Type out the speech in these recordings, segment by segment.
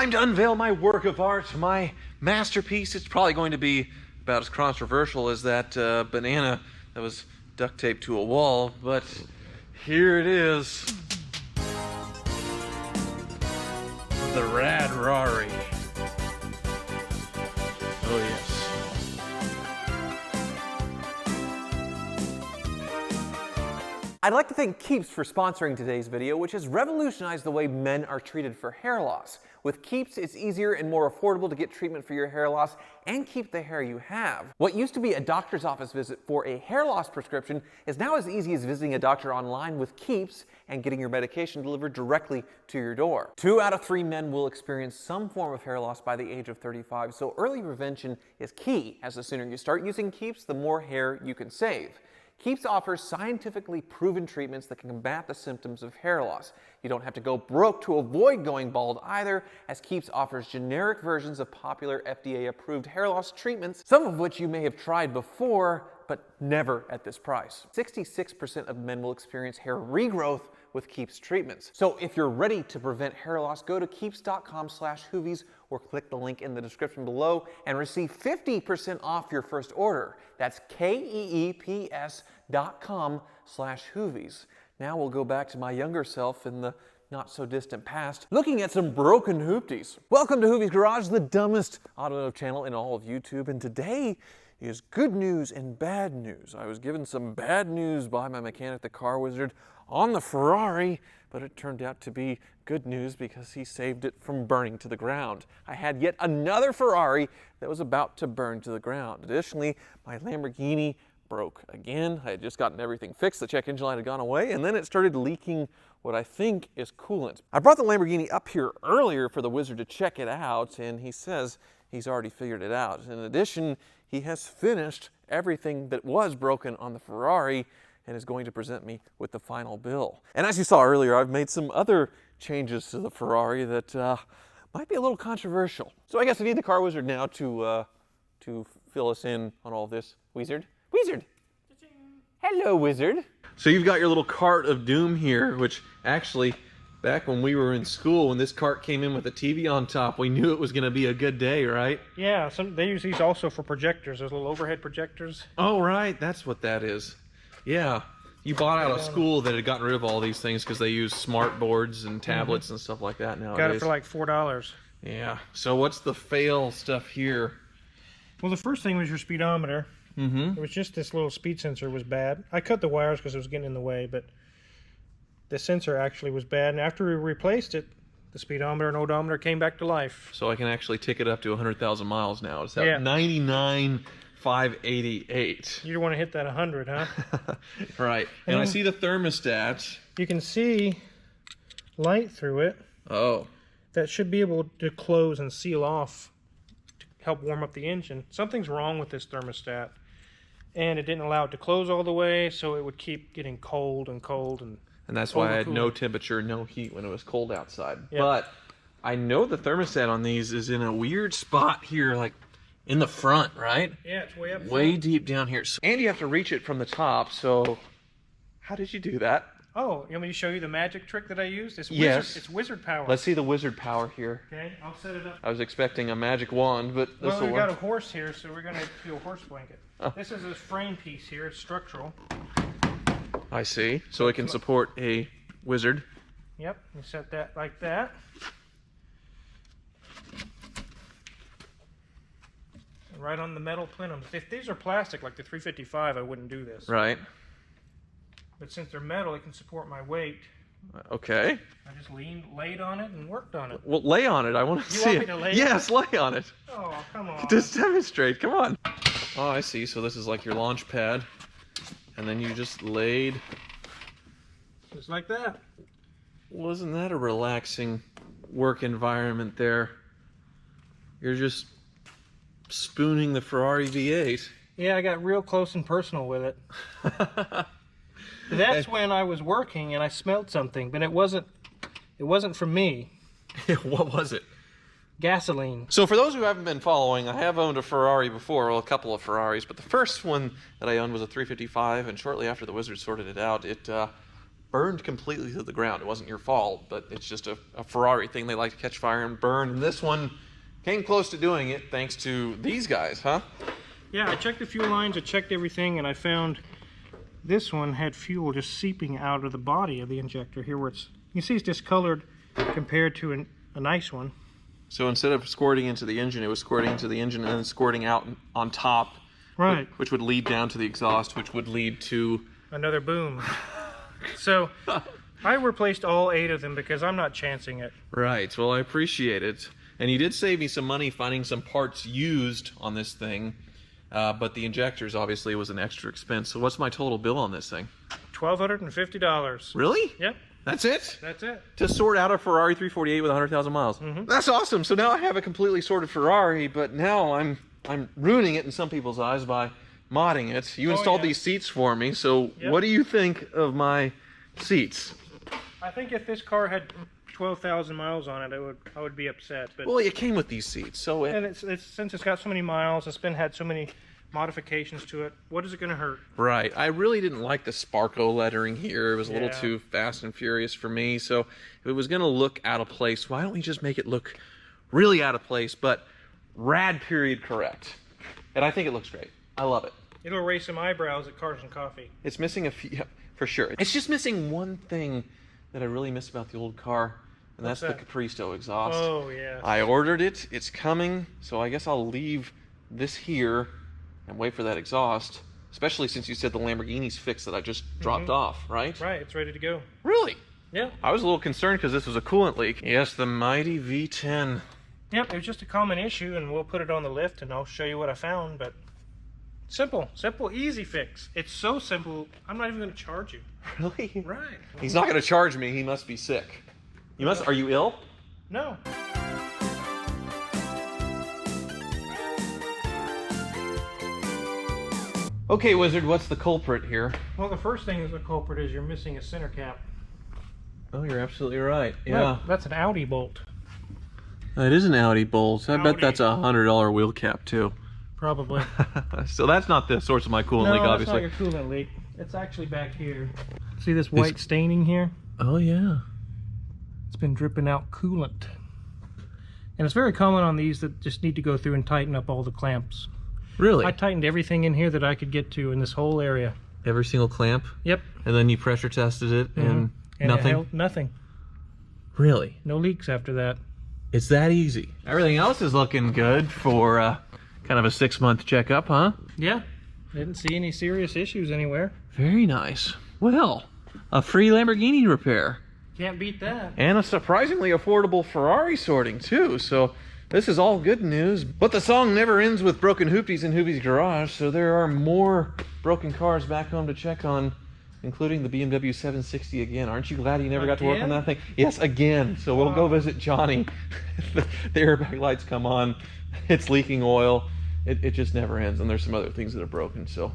time to unveil my work of art, my masterpiece. It's probably going to be about as controversial as that banana that was duct taped to a wall, but here it is. The Rad Rari. Oh yes. I'd like to thank Keeps for sponsoring today's video, which has revolutionized the way men are treated for hair loss. With Keeps, it's easier and more affordable to get treatment for your hair loss and keep the hair you have. What used to be a doctor's office visit for a hair loss prescription is now as easy as visiting a doctor online with Keeps and getting your medication delivered directly to your door. 2 out of 3 men will experience some form of hair loss by the age of 35, so early prevention is key, as the sooner you start using Keeps, the more hair you can save. Keeps offers scientifically proven treatments that can combat the symptoms of hair loss. You don't have to go broke to avoid going bald either, as Keeps offers generic versions of popular FDA-approved hair loss treatments, some of which you may have tried before, but never at this price. 66% of men will experience hair regrowth with Keeps treatments. So if you're ready to prevent hair loss, go to keeps.com/Hoovies or click the link in the description below and receive 50% off your first order. That's KEEPS.com/Hoovies. Now we'll go back to my younger self in the not so distant past, looking at some broken Hoopties. Welcome to Hoovies Garage, the dumbest automotive channel in all of YouTube, and today is good news and bad news. I was given some bad news by my mechanic, the Car Wizard, on the Ferrari, but it turned out to be good news because he saved it from burning to the ground. I had yet another Ferrari that was about to burn to the ground. Additionally, my Lamborghini broke again. I had just gotten everything fixed. The check engine light had gone away, and then it started leaking what I think is coolant. I brought the Lamborghini up here earlier for the Wizard to check it out, and he says he's already figured it out. In addition, he has finished everything that was broken on the Ferrari and is going to present me with the final bill. And as you saw earlier, I've made some other changes to the Ferrari that might be a little controversial. So I guess I need the Car Wizard now to fill us in on all this. Wizard? Wizard! Hello, Wizard! So you've got your little cart of doom here, which actually, back when we were in school, when this cart came in with a TV on top, we knew it was going to be a good day, right? Yeah, they use these also for projectors. Those little overhead projectors. Oh, right. That's what that is. Yeah. You bought out a school that had gotten rid of all these things because they use smart boards and tablets and stuff like that nowadays. Got it for like $4. Yeah. So what's the fail stuff here? Well, the first thing was your speedometer. It was just this little speed sensor was bad. I cut the wires because it was getting in the way, but the sensor actually was bad. And after we replaced it, the speedometer and odometer came back to life. So I can actually tick it up to 100,000 miles now. It's at 99,588. You don't want to hit that 100, huh? Right. And I see the thermostat. You can see light through it. Oh. That should be able to close and seal off to help warm up the engine. Something's wrong with this thermostat. And it didn't allow it to close all the way, so it would keep getting cold and cold. And that's why I had no temperature, no heat when it was cold outside. Yep. But I know the thermostat on these is in a weird spot here, like in the front, right? Yeah, it's way up front. Way deep down here. And you have to reach it from the top, so how did you do that? Oh, you want me to show you the magic trick that I used? It's yes. It's wizard power. Let's see the wizard power here. Okay, I'll set it up. I was expecting a magic wand, but this will Well, we work. got a horse here, so we're going to do a horse blanket. Oh. This is a frame piece here. It's structural. I see. So it can support a wizard. Yep, you set that like that. And right on the metal plenums. If these are plastic, like the 355, I wouldn't do this. Right. But since they're metal, it can support my weight. Okay. I just laid on it and worked on it. Well, lay on it. I want to see it. You want me to lay Yes, lay on it. Oh, come on. Just demonstrate. Come on. Oh, I see. So this is like your launch pad. And then you just laid. Just like that. Wasn't that a relaxing work environment there? You're just spooning the Ferrari V8. Yeah, I got real close and personal with it. That's when I was working and I smelled something, but it wasn't from me. What was it? Gasoline. So for those who haven't been following, I have owned a Ferrari before, well, a couple of Ferraris, but the first one that I owned was a 355, and shortly after the Wizard sorted it out, it burned completely to the ground. It wasn't your fault, but it's just a Ferrari thing. They like to catch fire and burn, and this one came close to doing it thanks to these guys, huh? Yeah, I checked the fuel lines, I checked everything, and I found this one had fuel just seeping out of the body of the injector here, where you can see it's discolored compared to a nice one. So instead of squirting into the engine, it was squirting into the engine and then squirting out on top. Right. Which would lead down to the exhaust, which would lead to... another boom. So I replaced all 8 of them because I'm not chancing it. Right. Well, I appreciate it. And you did save me some money finding some parts used on this thing. But the injectors obviously was an extra expense. So what's my total bill on this thing? $1,250. Really? Yep. That's it? That's it. To sort out a Ferrari 348 with 100,000 miles. Mm-hmm. That's awesome. So now I have a completely sorted Ferrari, but now I'm ruining it in some people's eyes by modding it. You installed these seats for me, so what do you think of my seats? I think if this car had 12,000 miles on it, I would be upset. But well, it came with these seats, so and it's since it's got so many miles, it's had so many modifications to it. What is it going to hurt? Right. I really didn't like the Sparko lettering here. It was a little too fast and furious for me. So if it was going to look out of place, why don't we just make it look really out of place, but rad period correct? And I think it looks great. I love it. It'll raise some eyebrows at Cars and Coffee. It's missing a few, for sure. It's just missing one thing that I really miss about the old car, and that's the Capristo exhaust. Oh, yeah. I ordered it. It's coming, so I guess I'll leave this here and wait for that exhaust, especially since you said the Lamborghini's fixed that I just dropped off, right? Right, it's ready to go. Really? Yeah. I was a little concerned because this was a coolant leak. Yes, the mighty V10. Yep, it was just a common issue, and we'll put it on the lift, and I'll show you what I found, but simple, easy fix. It's so simple, I'm not even going to charge you. Really? Right. He's not going to charge me. He must be sick. You must. Are you ill? No. Okay, Wizard, what's the culprit here? Well, the first thing is the culprit is you're missing a center cap. Oh, you're absolutely right. Yeah. Look, that's an Audi bolt. That is an Audi bolt. I bet that's a $100 wheel cap, too. Probably. So that's not the source of my coolant leak, obviously. No, that's not your coolant leak. It's actually back here. See this white staining here? Oh, yeah. It's been dripping out coolant. And it's very common on these that just need to go through and tighten up all the clamps. Really? I tightened everything in here that I could get to in this whole area. Every single clamp? Yep. And then you pressure tested it and nothing? It held nothing. Really? No leaks after that. It's that easy. Everything else is looking good for kind of a 6-month checkup, huh? Yeah. Didn't see any serious issues anywhere. Very nice. Well, a free Lamborghini repair. Can't beat that. And a surprisingly affordable Ferrari sorting, too. So this is all good news. But the song never ends with broken Hoopties in Hoovies Garage, so there are more broken cars back home to check on, including the BMW 760 again. Aren't you glad you never got to work on that thing? Yes, again. So we'll go visit Johnny. The airbag lights come on. It's leaking oil. It just never ends. And there's some other things that are broken. So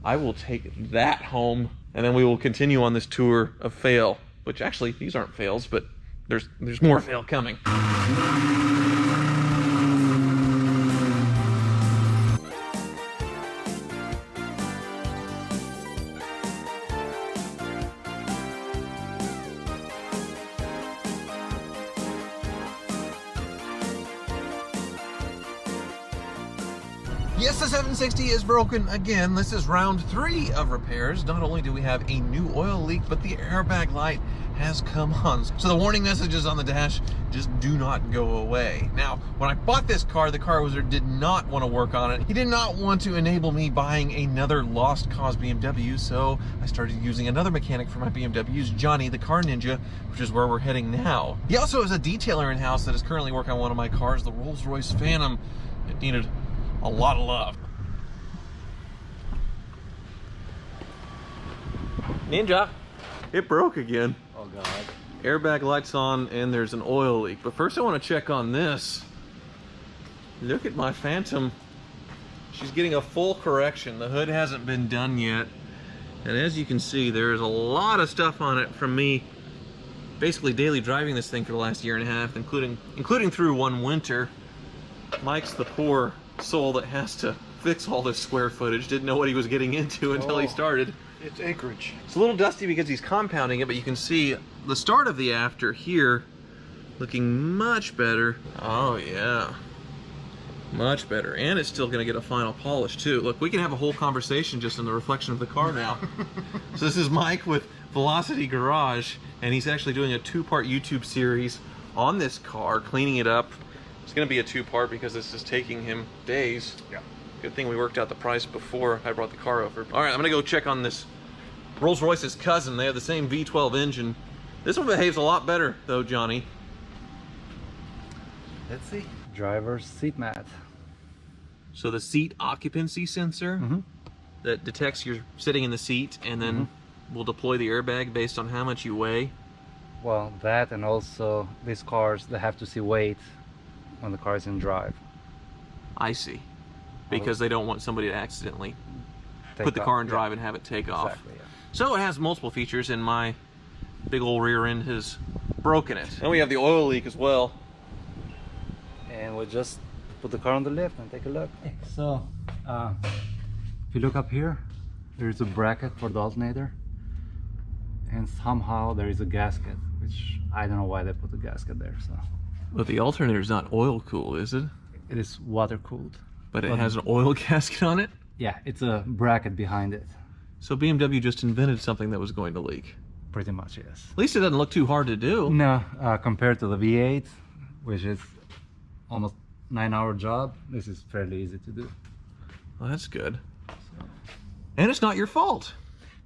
I will take that home, and then we will continue on this tour of fail. Which actually, these aren't fails, but there's more fail coming. Yes, the 760 is broken again. This is round 3 of repairs. Not only do we have a new oil leak, but the airbag light has come on. So the warning messages on the dash just do not go away. Now, when I bought this car, the car wizard did not want to work on it. He did not want to enable me buying another lost cause BMW, so I started using another mechanic for my BMWs, Johnny, the car ninja, which is where we're heading now. He also has a detailer in-house that is currently working on one of my cars, the Rolls-Royce Phantom. It needed a lot of love. Ninja, it broke again. Oh God. Airbag lights on and there's an oil leak. But first I want to check on this. Look at my Phantom. She's getting a full correction. The hood hasn't been done yet. And as you can see, there's a lot of stuff on it from me basically daily driving this thing for the last 1.5 years, including through one winter. Mike's the poor soul that has to fix all this square footage. Didn't know what he was getting into until he started. It's acreage. It's a little dusty because he's compounding it, but you can see the start of the after here looking much better. Oh yeah, much better. And it's still gonna get a final polish too. Look, we can have a whole conversation just in the reflection of the car now. So this is Mike with Velocity Garage, and he's actually doing a 2-part YouTube series on this car, cleaning it up. It's gonna be a 2-part because this is taking him days. Yeah. Good thing we worked out the price before I brought the car over. All right, I'm gonna go check on this Rolls-Royce's cousin. They have the same V12 engine. This one behaves a lot better though, Johnny. Let's see. Driver's seat mat. So the seat occupancy sensor that detects you're sitting in the seat and then will deploy the airbag based on how much you weigh. Well, that, and also these cars, they have to see weight when the car is in drive. I see. Because they don't want somebody to accidentally put the off. car in drive and have it take off. Exactly, yeah. So it has multiple features, and my big old rear end has broken it. And we have the oil leak as well. And we'll just put the car on the lift and take a look. So, if you look up here, there's a bracket for the alternator. And somehow there is a gasket, which I don't know why they put the gasket there. So, But the alternator's not oil cooled, is it? it is water cooled. But it has an oil gasket on it? Yeah, it's a bracket behind it. So BMW just invented something that was going to leak. Pretty much, yes. At least it doesn't look too hard to do. No, compared to the V8, which is almost 9-hour job, this is fairly easy to do. Well, that's good. And it's not your fault.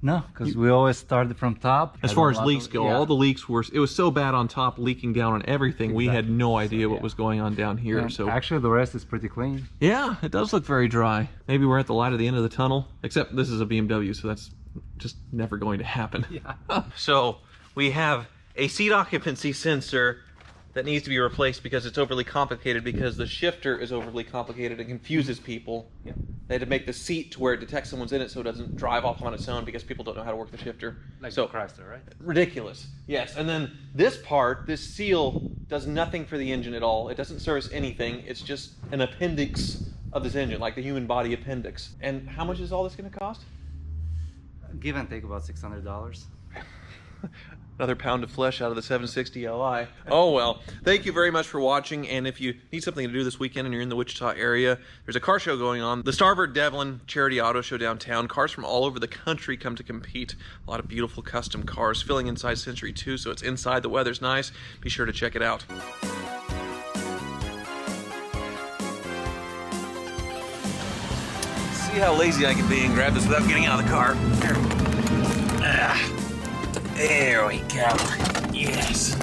No, because we always started from top. As far as leaks go, all the leaks were, it was so bad on top, leaking down on everything, we had no idea what was going on down here. And so actually the rest is pretty clean. yeah, it does look very dry. Maybe we're at the light at the end of the tunnel, except this is a BMW, so that's just never going to happen. Yeah. So we have a seat occupancy sensor that needs to be replaced because it's overly complicated, because the shifter is overly complicated and confuses people. Yeah. They had to make the seat to where it detects someone's in it so it doesn't drive off on its own because people don't know how to work the shifter. Like so the Chrysler, right? ridiculous. Yes, and then this part, this seal, does nothing for the engine at all. It doesn't service anything. It's just an appendix of this engine, like the human body appendix. And how much is all this going to cost? Give and take about $600. Another pound of flesh out of the 760 Li. Oh well. Thank you very much for watching, and if you need something to do this weekend and you're in the Wichita area, there's a car show going on. The Starboard Devlin Charity Auto Show downtown. Cars from all over the country come to compete. A lot of beautiful custom cars filling inside Century 2, so it's inside, the weather's nice. Be sure to check it out. See how lazy I can be and grab this without getting out of the car. There we go. Yes.